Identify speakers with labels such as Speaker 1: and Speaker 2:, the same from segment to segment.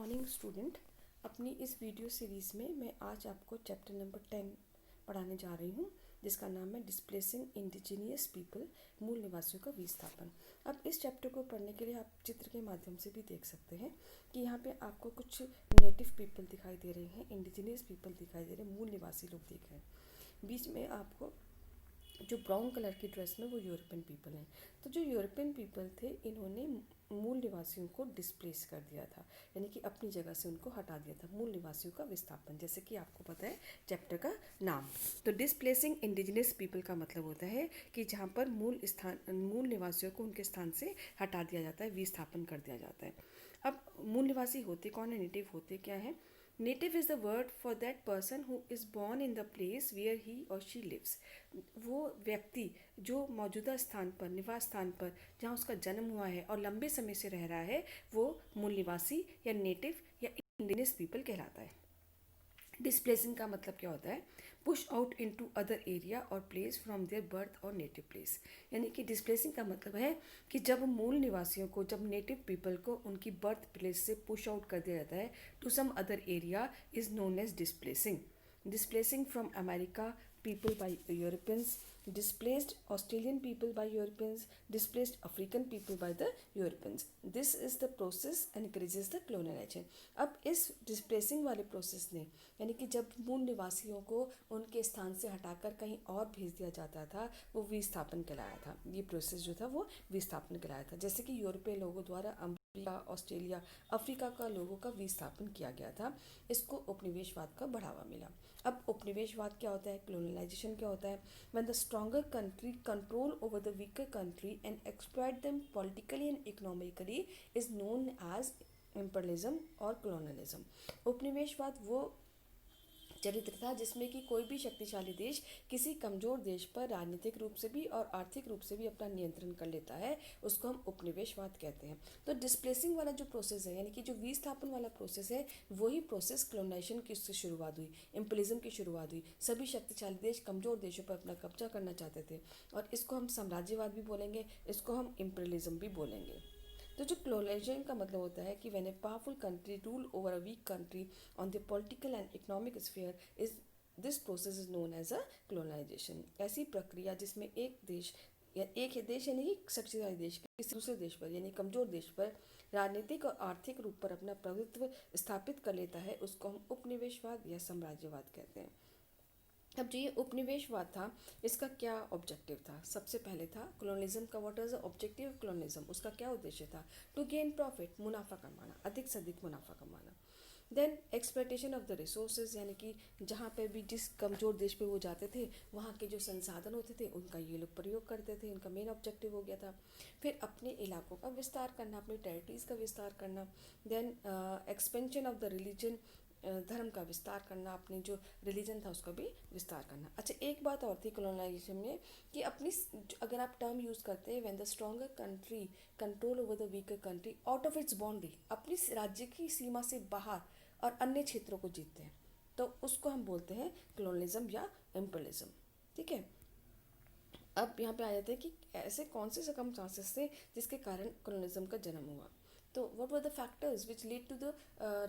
Speaker 1: Morning student. अपनी इस video series में मैं आज आपको चैप्टर नंबर 10 पढ़ाने जा रही हूँ, जिसका नाम है डिस्प्लेसिंग इंडिजीनियस पीपल, मूल निवासियों का विस्थापन। अब इस चैप्टर को पढ़ने के लिए आप चित्र के माध्यम से भी देख सकते हैं कि यहाँ पे आपको कुछ नेटिव पीपल दिखाई दे रहे हैं, इंडिजीनियस पीपल दिखाई दे रहे हैं, मूल निवासी लोग दिख रहे हैं। बीच में आपको जो ब्राउन कलर की ड्रेस में वो यूरोपियन पीपल हैं। तो जो यूरोपियन पीपल थे, इन्होंने मूल निवासियों को डिस्प्लेस कर दिया था, यानी कि अपनी जगह से उनको हटा दिया था। मूल निवासियों का विस्थापन, जैसे कि आपको पता है चैप्टर का नाम। तो डिस्प्लेसिंग इंडिजिनस पीपल का मतलब होता है कि जहाँ पर मूल निवासियों को उनके स्थान से हटा दिया जाता है, विस्थापन कर दिया जाता है। अब मूल निवासी होते कौन है, नेटिव होते क्या है? Native is the word for that person who is born in the place where he और शी लिव्स। वो व्यक्ति जो मौजूदा स्थान पर, निवास स्थान पर जहाँ उसका जन्म हुआ है और लंबे समय से रह रहा है, वो मूल निवासी या नेटिव या इंडिजिनस पीपल कहलाता है। डिस्प्लेसिंग का मतलब क्या होता है? Push out into other area और प्लेस फ्रॉम देयर बर्थ और नेटिव प्लेस। यानी कि डिस्प्लेसिंग का मतलब है कि जब मूल निवासियों को, जब नेटिव पीपल को उनकी बर्थ प्लेस से पुश आउट कर दिया जाता है to some other area, is known as displacing. Displacing from America people by Europeans, displaced Australian people by Europeans, displaced African people by the Europeans. This is the process encourages the colonization. अब इस displacing वाले process ने, यानी कि जब मूल निवासियों को उनके स्थान से हटाकर कहीं और भेज दिया जाता था, वो विस्थापन कहलाया था। ये प्रोसेस जो था वो विस्थापन कहलाया था। जैसे कि यूरोपीय लोगों द्वारा अमेरिका, ऑस्ट्रेलिया, अफ्रीका का लोगों का विस्थापन किया गया था। इसको उपनिवेशवाद का बढ़ावा मिला। अब उपनिवेशवाद क्या होता है, colonization क्या होता है? when the stronger country control over the weaker country and exploit them politically and economically is known as imperialism और colonialism। उपनिवेशवाद वो चरित्र था जिसमें कि कोई भी शक्तिशाली देश किसी कमजोर देश पर राजनीतिक रूप से भी और आर्थिक रूप से भी अपना नियंत्रण कर लेता है, उसको हम उपनिवेशवाद कहते हैं। तो डिस्प्लेसिंग वाला जो प्रोसेस है, यानी कि जो विस्थापन वाला प्रोसेस है, वही प्रोसेस कॉलोनाइजेशन की उससे शुरुआत हुई, इम्पीरियलिज्म की शुरुआत हुई। सभी शक्तिशाली देश कमजोर देशों पर अपना कब्जा करना चाहते थे, और इसको हम साम्राज्यवाद भी बोलेंगे, इसको हम इम्पीरियलिज्म भी बोलेंगे। तो जो क्लोनाइजेशन का मतलब होता है कि when a powerful country rule over a weak country on the political and economic sphere is this process is known as a colonisation. ऐसी प्रक्रिया जिसमें एक देश या एक ही देश, यानी कि शक्तिशाली देश किसी दूसरे देश पर, यानी कमजोर देश पर राजनीतिक और आर्थिक रूप पर अपना प्रभुत्व स्थापित कर लेता है, उसको हम उपनिवेशवाद या साम्राज्यवाद कहते हैं। अब जो ये उपनिवेशवाद था, इसका क्या ऑब्जेक्टिव था? सबसे पहले था कॉलोनिज्म का। What is the objective of colonialism? उसका क्या उद्देश्य था? टू गेन प्रॉफिट, मुनाफा कमाना, अधिक से अधिक मुनाफा कमाना। Then exploitation of the resources, यानी कि जहाँ पे भी जिस कमज़ोर देश पे वो जाते थे, वहाँ के जो संसाधन होते थे उनका ये लोग प्रयोग करते थे। इनका मेन ऑब्जेक्टिव हो गया था। फिर अपने इलाकों का विस्तार करना, अपनी टेरिटरीज का विस्तार करना। Then expansion of the religion, धर्म का विस्तार करना, अपनी जो रिलीजन था उसका भी विस्तार करना। अच्छा, एक बात और थी कॉलोनाइजेशन में कि अपनी, अगर आप टर्म यूज़ करते हैं when the stronger country control over the weaker country out of its boundary, अपनी राज्य की सीमा से बाहर और अन्य क्षेत्रों को जीतते हैं, तो उसको हम बोलते हैं कॉलोनिज्म या इम्पीरियलिज्म। ठीक है। अब यहाँ पे आ जाते हैं कि ऐसे कौन से सर्कमस्टांसेस थे जिसके कारण कॉलोनिज्म का जन्म हुआ। तो what were the factors which lead to the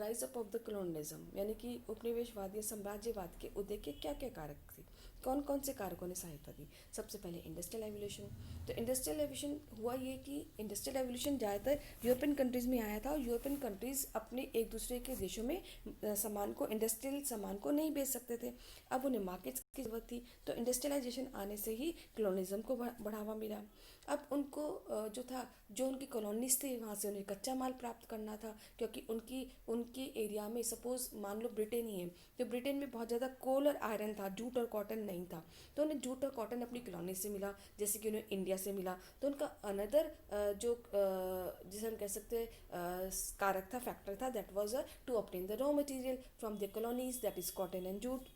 Speaker 1: rise up of the colonialism, यानी कि उपनिवेशवाद या साम्राज्यवाद के उदय के क्या क्या कारक थे, कौन कौन से कारकों ने सहायता दी? सबसे पहले इंडस्ट्रियल एवोल्यूशन। तो इंडस्ट्रियल एवोल्यूशन हुआ ये कि इंडस्ट्रियल एवोल्यूशन ज़्यादातर यूरोपियन कंट्रीज़ में आया था, और यूरोपियन कंट्रीज़ अपने एक दूसरे के देशों में सामान को, इंडस्ट्रियल सामान को नहीं बेच सकते थे। अब उन्हें मार्केट्स की जरूरत थी, तो इंडस्ट्रियलाइजेशन आने से ही कॉलोनिज्म को बढ़ावा मिला। अब उनको जो था, जो उनकी कॉलोनीज थे, वहाँ से उन्हें कच्चा माल प्राप्त करना था, क्योंकि उनकी उनकी एरिया में, सपोज मान लो ब्रिटेन ही है, तो ब्रिटेन में बहुत ज़्यादा कोल और आयरन था, जूट और कॉटन नहीं था। तो उन्हें जूट और कॉटन अपनी कॉलोनी से मिला, जैसे कि उन्हें इंडिया से मिला। तो उनका अनदर जो जिसे हम कह सकते हैं कारक था, फैक्टर था, that was to obtain the raw material from the colonies, that is cotton and jute.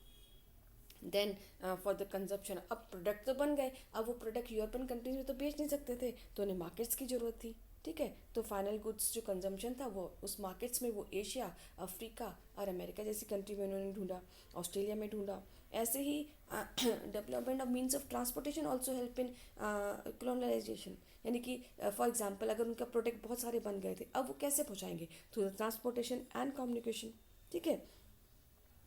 Speaker 1: Then for the consumption, अब प्रोडक्ट तो बन गए, अब वो प्रोडक्ट यूरोपियन कंट्रीज में तो बेच नहीं सकते थे, तो उन्हें मार्केट्स की ज़रूरत थी। ठीक है। तो फाइनल गुड्स जो कंजम्पशन था, वो उस मार्केट्स में वो एशिया, अफ्रीका और अमेरिका जैसी कंट्री में उन्होंने ढूंढा, ऑस्ट्रेलिया में ढूंढा। ऐसे ही development of means of transportation also help in colonisation, यानी कि फॉर एग्जांपल अगर उनका प्रोडक्ट बहुत सारे बन गए थे, अब वो कैसे पहुंचाएंगे? Through the transportation and communication. ठीक है।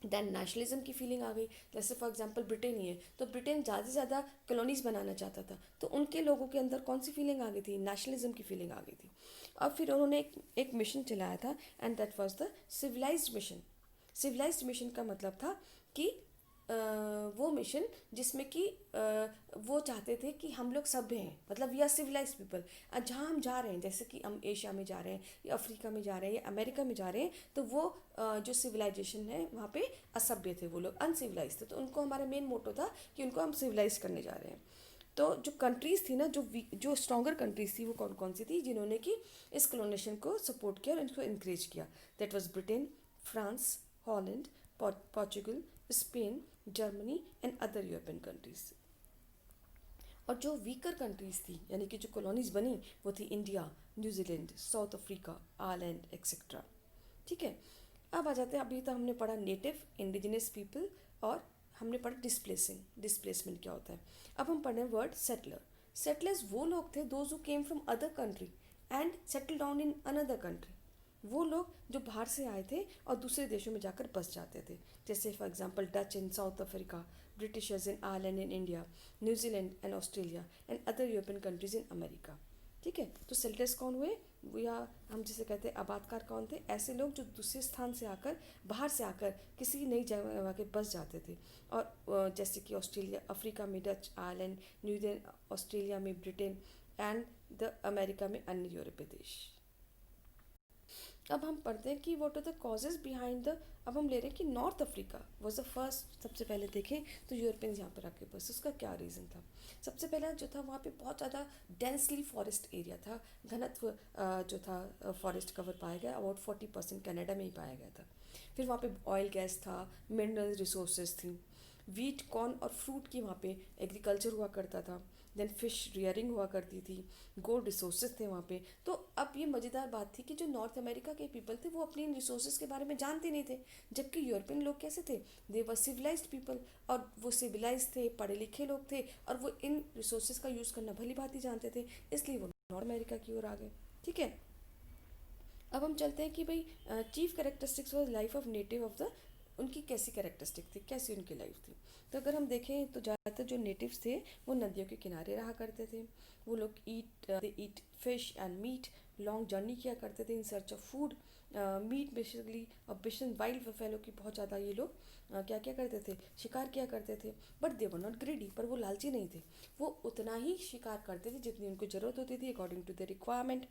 Speaker 1: देन नेशनलिज्म की फीलिंग आ गई। जैसे फॉर एग्जांपल ब्रिटेन ही है, तो ब्रिटेन ज़्यादा से ज़्यादा कॉलोनीज बनाना चाहता था, तो उनके लोगों के अंदर कौन सी फीलिंग आ गई थी? नेशनलिज्म की फीलिंग आ गई थी। अब फिर उन्होंने एक मिशन चलाया था, and that was the civilised mission. Civilised mission का मतलब था कि वो मिशन जिसमें कि वो चाहते थे कि हम लोग सभ्य हैं, मतलब वी आर सिविलाइज्ड पीपल। जहाँ हम जा रहे हैं, जैसे कि हम एशिया में जा रहे हैं या अफ्रीका में जा रहे हैं या अमेरिका में जा रहे हैं, तो वो जो सिविलाइजेशन है वहाँ पे असभ्य थे, वो लोग अनसिविलाइज थे। तो उनको हमारा मेन मोटो था कि उनको हम सिविलाइज करने जा रहे हैं। तो जो कंट्रीज़ थी ना, जो स्ट्रॉन्गर कंट्रीज़ थी, वो कौन कौन सी थी जिन्होंने कि इस कॉलोनेशन को सपोर्ट किया और इनको इंकरेज किया? That was Britain, France, Holland, Portugal, Spain, Germany and other European countries. और जो वीकर कंट्रीज थी, यानी कि जो कॉलोनीज बनी, वो थी India, New Zealand, south Africa, Ireland etcetera. ठीक है। अब आ जाते हैं, अभी तक हमने पढ़ा नेटिव, इंडिजिनस पीपल, और हमने पढ़ा डिस्प्लेसमेंट क्या होता है। अब हम पढ़ रहे हैं वर्ड सेटलर। सेटलर्स वो लोग थे, those who came from other country and settle down in another country. वो लोग जो बाहर से आए थे और दूसरे देशों में जाकर बस जाते थे। जैसे for example Dutch in south Africa, Britishers in Ireland and India, New Zealand and Australia and other European countries in America. ठीक है। तो सेटलर्स कौन हुए? या हम जिसे कहते हैं आबादकार कौन थे? ऐसे लोग जो दूसरे स्थान से आकर, बाहर से आकर किसी नई जगह के बस जाते थे। और जैसे कि ऑस्ट्रेलिया, अफ्रीका में डच, आयरलैंड, न्यूजीलैंड, ऑस्ट्रेलिया में ब्रिटेन एंड द अमेरिका में अन्य यूरोपीय देश। अब हम पढ़ते हैं कि what are the causes behind the. अब हम ले रहे हैं कि North Africa was the first. सबसे पहले देखें तो यूरोपियंस यहाँ पर आके बस, उसका क्या रीज़न था? सबसे पहला जो था, वहाँ पे बहुत ज़्यादा डेंसली फॉरेस्ट एरिया था, घनत्व जो था फॉरेस्ट कवर पाया गया, अबाउट 40% कनाडा में ही पाया गया था। फिर वहाँ पे ऑयल गैस था, मिनरल रिसोर्सेज थी, वीट, कॉर्न और फ्रूट की वहाँ पे एग्रीकल्चर हुआ करता था। देन फिश रियरिंग हुआ करती थी, गोल्ड रिसोर्सेज थे वहाँ पे। तो अब ये मज़ेदार बात थी कि जो नॉर्थ अमेरिका के पीपल थे वो अपनी इन रिसोर्सेज के बारे में जानते नहीं थे, जबकि यूरोपियन लोग कैसे थे? दे वर सिविलाइज्ड पीपल, और वो सिविलाइज थे, पढ़े लिखे लोग थे, और वो इन रिसोर्सेज का यूज़ करना भली भांति जानते थे, इसलिए वो नॉर्थ अमेरिका की ओर आ गए। ठीक है। अब हम चलते हैं कि भाई chief characteristics was life of native of the. उनकी कैसी कैरेक्टरिस्टिक थी, कैसी उनकी लाइफ थी? तो अगर हम देखें तो ज़्यादातर जो नेटिव्स थे वो नदियों के किनारे रहा करते थे। वो लोग they eat fish and meat, long journey किया करते थे in search of food, meat basically. और बिशन वाइल्ड बफेलो की बहुत ज़्यादा ये लोग क्या क्या करते थे? शिकार किया करते थे। But they were not greedy, पर वो लालची नहीं थे। वो उतना ही शिकार करते थे जितनी उनको ज़रूरत होती थी, अकॉर्डिंग टू द रिक्वायरमेंट।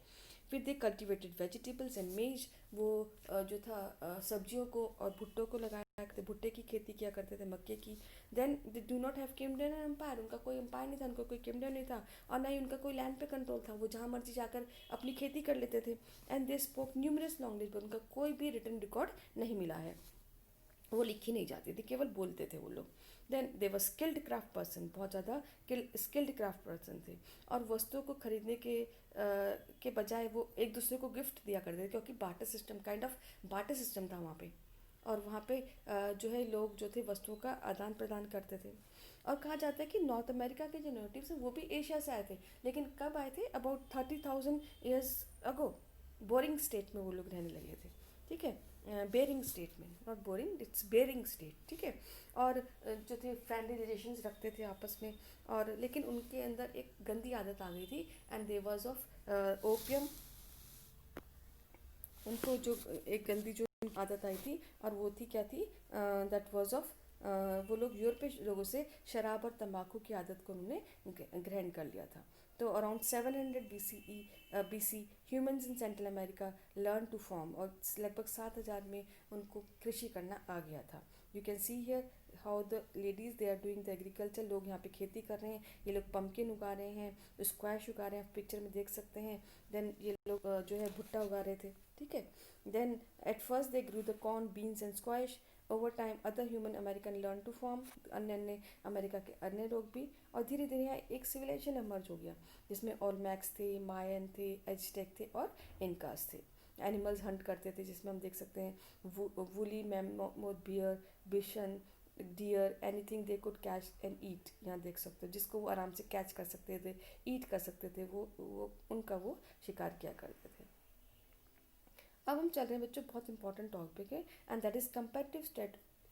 Speaker 1: फिर दे कल्टिवेटेड वेजिटेबल्स एंड मेज। वो जो था सब्जियों को और भुट्टो को लगाया करते, भुट्टे की खेती किया करते थे, मक्के की। Then they do not have kingdom and empire. उनका कोई एम्पायर नहीं था, उनका कोई किंगडम नहीं था, और ना ही उनका कोई लैंड पे कंट्रोल था। वो जहाँ मर्जी जाकर अपनी खेती कर लेते थे। And they spoke numerous language, पर उनका कोई भी रिटन रिकॉर्ड नहीं मिला है। वो लिखी नहीं जाती थी, केवल बोलते थे वो लोग। Then they were skilled craft person, बहुत ज़्यादा स्किल्ड क्राफ्ट पर्सन थे। और वस्तुओं को खरीदने के बजाय वो एक दूसरे को गिफ्ट दिया करते थे, क्योंकि barter system, kind of barter system था वहाँ पे। और वहाँ पे जो है लोग जो थे वस्तुओं का आदान प्रदान करते थे। और कहा जाता है कि नॉर्थ अमेरिका के जो नेटिव्स हैं वो भी एशिया से आए थे, लेकिन कब आए थे? About 30,000 years ago. Boring state में वो लोग रहने लगे थे। ठीक है। बेरिंग स्टेट में, not boring, it's Bering state. ठीक है। और जो थे फ्रेंडली रिलेशंस रखते थे आपस में। और लेकिन उनके अंदर एक गंदी आदत आ गई थी, and they was of opium. उनको जो एक गंदी जो आदत आई थी, और वो थी क्या थी? दैट वाज ऑफ वो लोग यूरोपीय लोगों से शराब और तंबाकू की आदत को उन्होंने ग्रहण कर लिया था। तो around 700 BC humans in central America learn to farm, और लगभग 7,000 में उनको कृषि करना आ गया था। You can see here how the ladies they are doing the agriculture. लोग यहाँ पे खेती कर रहे हैं, ये लोग पम्पकिन उगा रहे हैं, स्क्वैश उगा रहे हैं, आप पिक्चर में देख सकते हैं। देन ये लोग जो है भुट्टा उगा रहे थे। ठीक है। Then at first they grew the corn, beans and squash. Over time other human American learn to form, अन्य अन्य अमेरिका के अन्य लोग भी। और धीरे धीरे यहाँ एक सिविलाइजेशन इमर्ज हो गया, जिसमें ओलमैक्स थे, मायन थे, एज़टेक थे और इनकास थे। एनिमल्स हंट करते थे, जिसमें हम देख सकते हैं woolly mammoth, bear, bison, deer, anything they could catch and eat, यहाँ देख सकते हो, जिसको वो आराम से कैच कर सकते थे, ईट कर सकते थे, वो उनका वो शिकार किया करते थे। अब हम चल रहे हैं बच्चों, बहुत इंपॉर्टेंट टॉपिक है, and that is comparative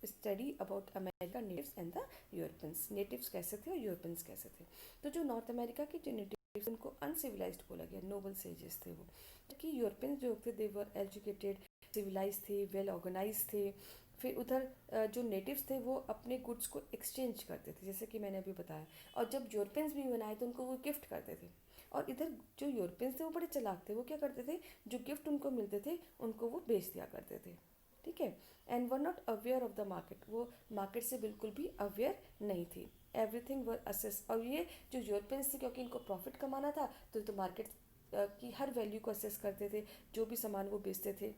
Speaker 1: study about America natives and the Europeans. Natives कैसे थे और यूरोपियंस कैसे थे। तो जो नॉर्थ अमेरिका के जो नेटिव्स, उनको अनसिविलाइज्ड बोला गया, नोबल सेजेस थे वो, जबकि यूरोपियंस जो थे दे वर एजुकेटेड, सिविलाइज थे, वेल ऑर्गेनाइज थे। फिर उधर जो नेटिव्स थे वो अपने गुड्स को एक्सचेंज करते थे, जैसे कि मैंने अभी बताया, और जब यूरोपियंस भी बनाए तो उनको वो गिफ्ट करते थे। और इधर जो यूरोपियंस थे वो बड़े चालाक थे, वो क्या करते थे, जो गिफ्ट उनको मिलते थे उनको वो बेच दिया करते थे, ठीक है। And were not aware of the market, वो मार्केट से बिल्कुल भी अवेयर नहीं थी। एवरीथिंग वर असेस, और ये जो यूरोपियंस थे क्योंकि इनको प्रॉफिट कमाना था तो मार्केट की हर वैल्यू को असेस करते थे, जो भी सामान वो बेचते थे।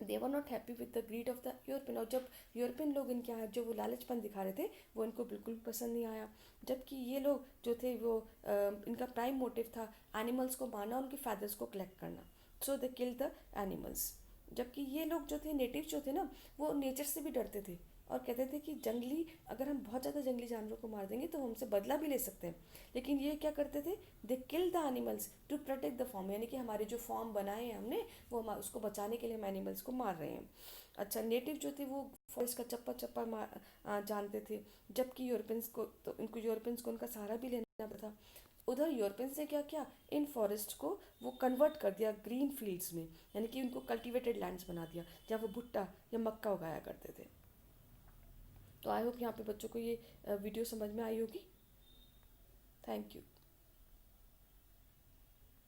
Speaker 1: They were not happy with the greed of the European, और जब यूरोपियन लोग इनके यहाँ जो वो लालचपन दिखा रहे थे वो इनको बिल्कुल पसंद नहीं आया। जबकि ये लोग जो थे वो इनका प्राइम मोटिव था एनिमल्स को मारना, उनके फैदर्स को कलेक्ट करना, सो दे किल द एनिमल्स। जबकि ये लोग जो थे, नेटिव जो थे ना, वो नेचर से भी डरते थे और कहते थे कि जंगली, अगर हम बहुत ज़्यादा जंगली जानवरों को मार देंगे तो हमसे बदला भी ले सकते हैं। लेकिन ये क्या करते थे, they kill the animals to protect the farm, यानी कि हमारे जो फॉर्म बनाए हैं हमने वो उसको बचाने के लिए हम एनिमल्स को मार रहे हैं। अच्छा, नेटिव जो थे वो फॉरेस्ट का चप्पा चप्पा जानते थे, जबकि यूरोपियंस को, तो इनको यूरोपियंस को उनका सहारा भी लेना पड़ा था। उधर यूरोपियंस ने क्या किया, इन फॉरेस्ट को वो कन्वर्ट कर दिया ग्रीन फील्ड्स में, यानी कि उनको कल्टिवेटेड लैंड्स बना दिया जहाँ वो भुट्टा या मक्का उगाया करते थे। तो आई होप यहाँ पे बच्चों को ये वीडियो समझ में आई होगी। Thank you.